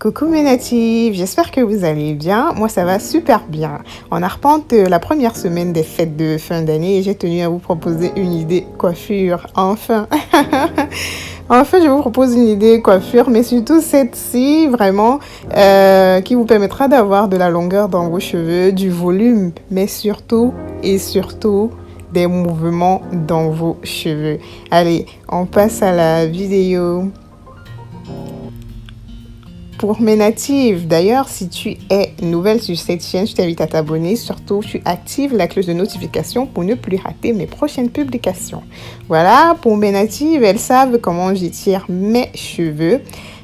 Coucou mes natifs, j'espère que vous allez bien. Moi ça va super bien. On arpente la première semaine des fêtes de fin d'année et j'ai tenu à vous proposer une idée coiffure. Enfin, enfin je vous propose une idée coiffure, mais surtout cette-ci vraiment qui vous permettra d'avoir de la longueur dans vos cheveux, du volume, mais surtout et surtout des mouvements dans vos cheveux. Allez, on passe à la vidéo. Pour mes natifs, d'ailleurs, si tu es nouvelle sur cette chaîne, je t'invite à t'abonner. Surtout, tu actives la cloche de notification pour ne plus rater mes prochaines publications. Voilà, pour mes natives, elles savent comment j'étire mes cheveux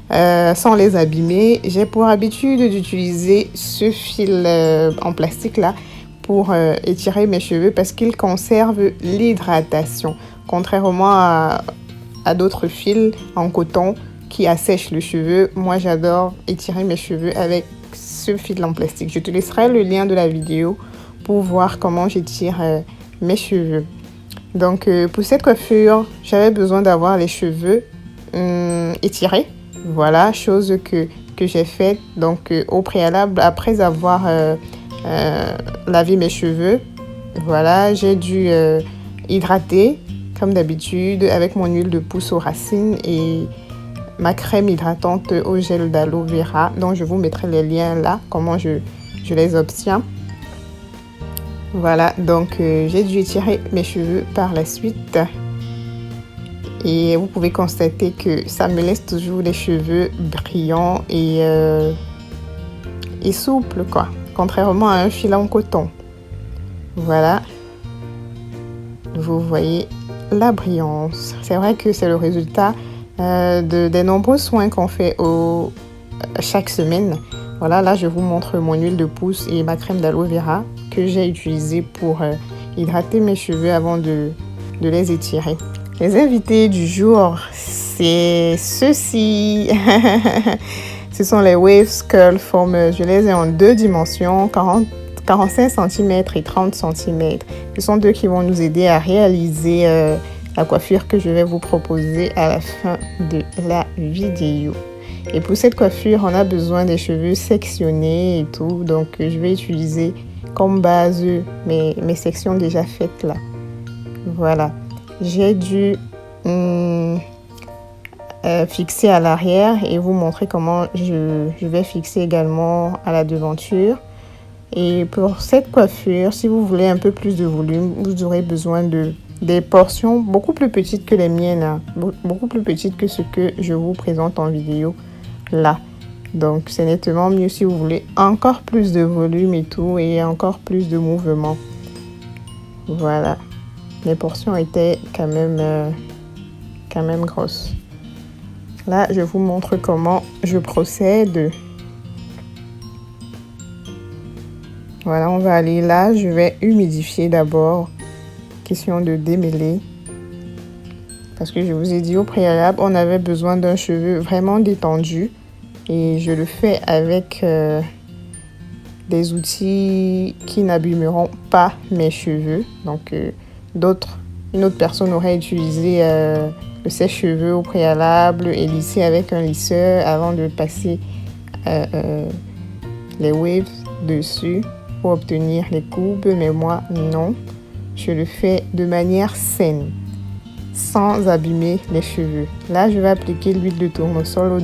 sans les abîmer. J'ai pour habitude d'utiliser ce fil en plastique là pour étirer mes cheveux parce qu'il conserve l'hydratation. Contrairement à d'autres fils en coton qui assèche le cheveu. Moi, j'adore étirer mes cheveux avec ce fil en plastique. Je te laisserai le lien de la vidéo pour voir comment j'étire mes cheveux. Donc, pour cette coiffure, j'avais besoin d'avoir les cheveux étirés. Voilà, chose que j'ai faite. Donc, au préalable, après avoir lavé mes cheveux, voilà, j'ai dû hydrater, comme d'habitude, avec mon huile de pousse aux racines et ma crème hydratante au gel d'aloe vera, dont je vous mettrai les liens là, comment je les obtiens. Voilà, donc j'ai dû étirer mes cheveux par la suite. Et vous pouvez constater que ça me laisse toujours les cheveux brillants et souples, quoi. Contrairement à un fil en coton. Voilà. Vous voyez la brillance. C'est vrai que c'est le résultat des nombreux soins qu'on fait chaque semaine. Voilà, là je vous montre mon huile de pousse et ma crème d'aloe vera que j'ai utilisée pour hydrater mes cheveux avant de les étirer. Les invités du jour, c'est ceux-ci. Ce sont les Waves Curl Formers. Je les ai en deux dimensions, 45 cm et 30 cm. Ce sont eux qui vont nous aider à réaliser la coiffure que je vais vous proposer à la fin de la vidéo. Et pour cette coiffure, on a besoin des cheveux sectionnés et tout. Donc, je vais utiliser comme base mes sections déjà faites là. Voilà. J'ai dû fixer à l'arrière et vous montrer comment je vais fixer également à la devanture. Et pour cette coiffure, si vous voulez un peu plus de volume, vous aurez besoin des portions beaucoup plus petites que les miennes, hein, beaucoup plus petites que ce que je vous présente en vidéo là. Donc c'est nettement mieux si vous voulez encore plus de volume et tout et encore plus de mouvement. Voilà, les portions étaient quand même grosses. Là, je vous montre comment je procède. Voilà, on va aller là. Je vais humidifier d'abord. Question de démêler. Parce que je vous ai dit au préalable, on avait besoin d'un cheveu vraiment détendu. Et je le fais avec des outils qui n'abîmeront pas mes cheveux. Donc, une autre personne aurait utilisé le sèche-cheveux au préalable et lissé avec un lisseur avant de passer les waves dessus pour obtenir les courbes, mais moi non, je le fais de manière saine, sans abîmer les cheveux. Là, je vais appliquer l'huile de tournesol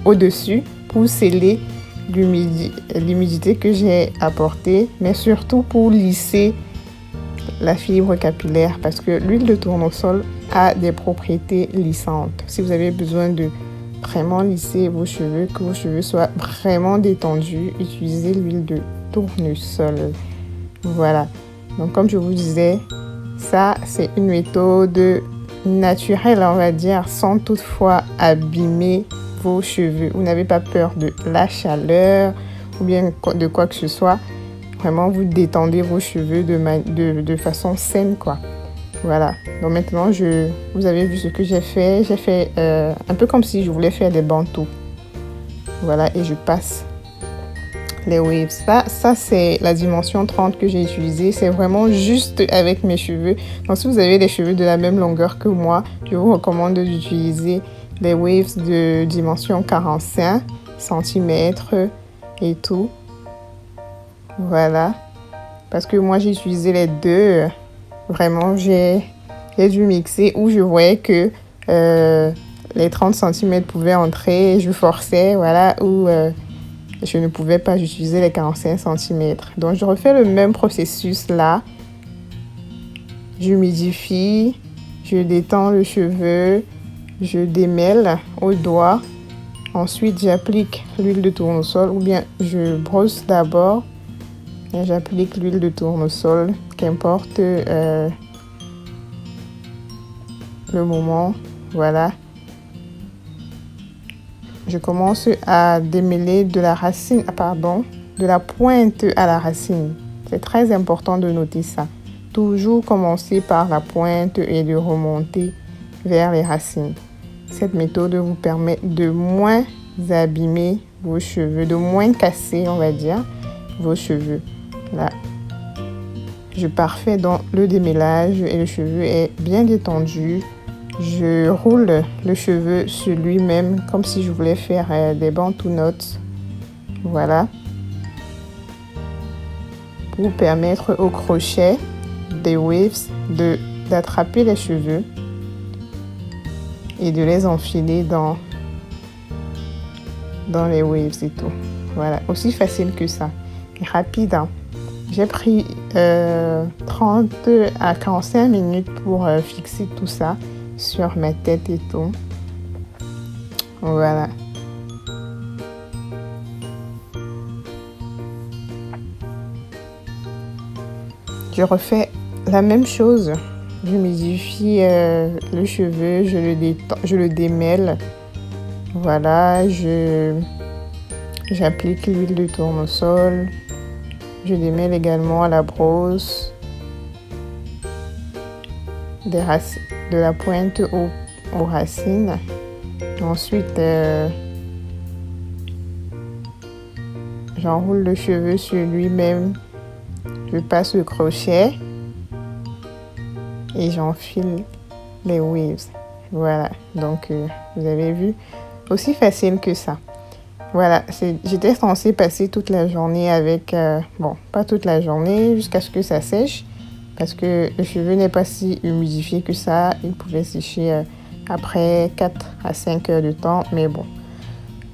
au-dessus pour sceller l'humidité que j'ai apportée, mais surtout pour lisser la fibre capillaire, parce que l'huile de tournesol a des propriétés lissantes. Si vous avez besoin de vraiment lisser vos cheveux, que vos cheveux soient vraiment détendus, utilisez l'huile de tournesol. Voilà. Donc, comme je vous disais, ça, c'est une méthode naturelle, on va dire, sans toutefois abîmer vos cheveux. Vous n'avez pas peur de la chaleur ou bien de quoi que ce soit. Vraiment, vous détendez vos cheveux de façon saine, quoi. Voilà. Donc, maintenant, vous avez vu ce que j'ai fait. J'ai fait un peu comme si je voulais faire des bantous. Voilà. Et je passe les waves. Ça c'est la dimension 30 que j'ai utilisée. C'est vraiment juste avec mes cheveux. Donc, si vous avez des cheveux de la même longueur que moi, je vous recommande d'utiliser les waves de dimension 45. centimètres et tout. Voilà. Parce que moi, j'ai utilisé les deux. Vraiment, j'ai dû mixer où je voyais que les 30 centimètres pouvaient entrer. Je forçais, voilà, ou je ne pouvais pas, j'utilisais les 45 centimètres. Donc, je refais le même processus là. J'humidifie, je détends le cheveu, je démêle au doigt. Ensuite, j'applique l'huile de tournesol ou bien je brosse d'abord et j'applique l'huile de tournesol, qu'importe le moment. Voilà. Je commence à démêler de la racine, de la pointe à la racine. C'est très important de noter ça. Toujours commencer par la pointe et de remonter vers les racines. Cette méthode vous permet de moins abîmer vos cheveux, de moins casser, on va dire, vos cheveux. Là, je parfais dans le démêlage et le cheveu est bien détendu. Je roule le cheveu sur lui-même comme si je voulais faire des bantu knots. Voilà. Pour permettre au crochet des waves d'attraper les cheveux et de les enfiler dans les waves et tout. Voilà, aussi facile que ça. Et rapide, hein. J'ai pris 30 à 45 minutes pour fixer tout ça sur ma tête et tout. Voilà. Je refais la même chose. J'humidifie le cheveu, je le démêle. Voilà, j'applique l'huile de tournesol. Je démêle également à la brosse. De la pointe aux racines. Ensuite, j'enroule le cheveu sur lui-même. Je passe le crochet et j'enfile les waves. Voilà, donc vous avez vu, aussi facile que ça. Voilà, j'étais censée passer toute la journée avec, bon, pas toute la journée, jusqu'à ce que ça sèche. Parce que le cheveu n'est pas si humidifié que ça. Il pouvait sécher après 4 à 5 heures de temps. Mais bon,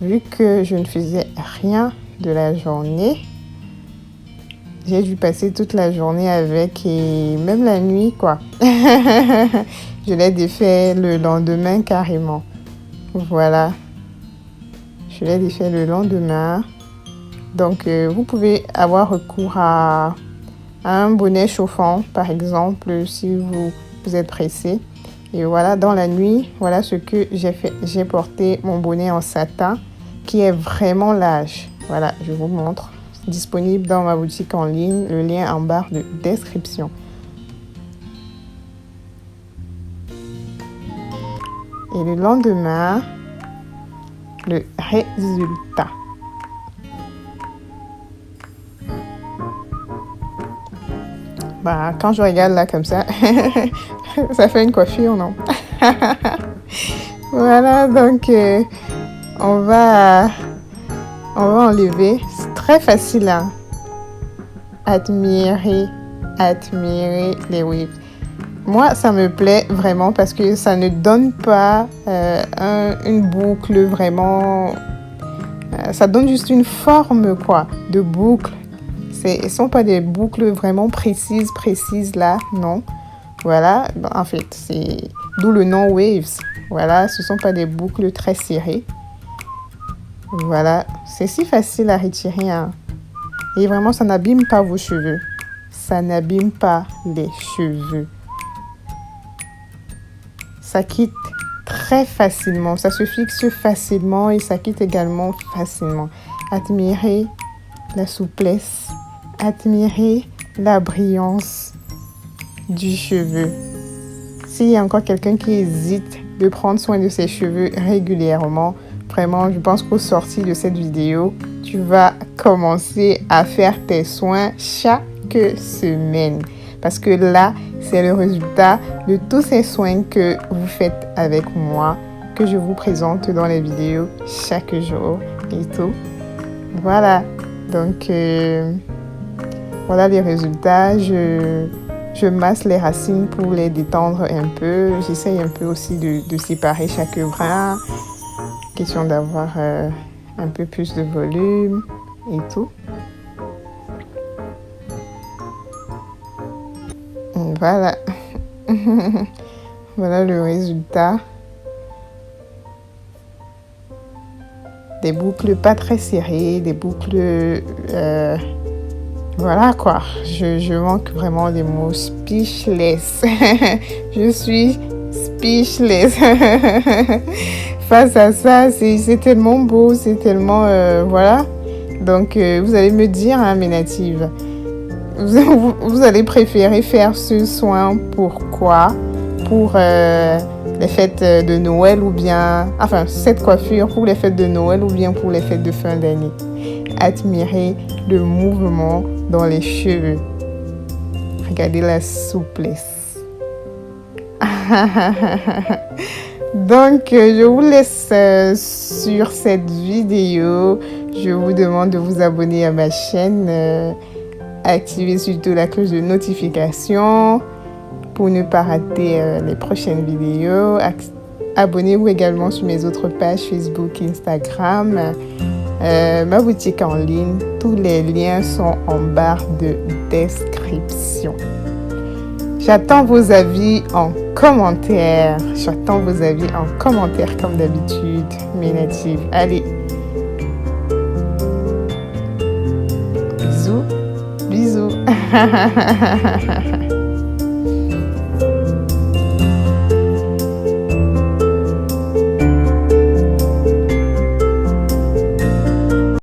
vu que je ne faisais rien de la journée, j'ai dû passer toute la journée avec et même la nuit, quoi. Je l'ai défait le lendemain carrément. Voilà. Je l'ai défait le lendemain. Donc, vous pouvez avoir recours à un bonnet chauffant, par exemple, si vous êtes pressé. Et voilà, dans la nuit, voilà ce que j'ai fait. J'ai porté mon bonnet en satin qui est vraiment large. Voilà, je vous montre. Disponible dans ma boutique en ligne, le lien en barre de description. Et le lendemain, le résultat. Bah, quand je regarde là comme ça, ça fait une coiffure, non? Voilà, donc on va enlever. C'est très facile, hein? Admirer les waves. Moi, ça me plaît vraiment parce que ça ne donne pas une boucle vraiment... ça donne juste une forme, quoi, de boucle. Ce ne sont pas des boucles vraiment précises là, non. Voilà, en fait, c'est d'où le nom waves. Voilà, ce ne sont pas des boucles très serrées. Voilà, c'est si facile à retirer, hein. Et vraiment, ça n'abîme pas vos cheveux. Ça n'abîme pas les cheveux. Ça quitte très facilement. Ça se fixe facilement et ça quitte également facilement. Admirez la souplesse. Admirez la brillance du cheveu. S'il y a encore quelqu'un qui hésite de prendre soin de ses cheveux régulièrement, vraiment, je pense qu'au sortir de cette vidéo, tu vas commencer à faire tes soins chaque semaine. Parce que là, c'est le résultat de tous ces soins que vous faites avec moi, que je vous présente dans les vidéos chaque jour. et tout. Voilà, donc voilà les résultats. Je masse les racines pour les détendre un peu. J'essaye un peu aussi de séparer chaque brin. Question d'avoir un peu plus de volume et tout. Voilà. Voilà le résultat. Des boucles pas très serrées, des boucles... voilà quoi. Je manque vraiment des mots. Speechless. Je suis speechless. Face à ça, c'est tellement beau, c'est tellement... voilà. Donc, vous allez me dire, hein, mes natives, vous allez préférer faire ce soin pourquoi? Pour les fêtes de Noël ou bien... Enfin, cette coiffure pour les fêtes de Noël ou bien pour les fêtes de fin d'année. Admirez le mouvement dans les cheveux. Regardez la souplesse. Donc, je vous laisse sur cette vidéo. Je vous demande de vous abonner à ma chaîne. Activez surtout la cloche de notification pour ne pas rater les prochaines vidéos. Abonnez-vous également sur mes autres pages Facebook, Instagram, ma boutique en ligne. Tous les liens sont en barre de description. J'attends vos avis en commentaire. J'attends vos avis en commentaire comme d'habitude, mes natives. Allez. Bisous. Bisous.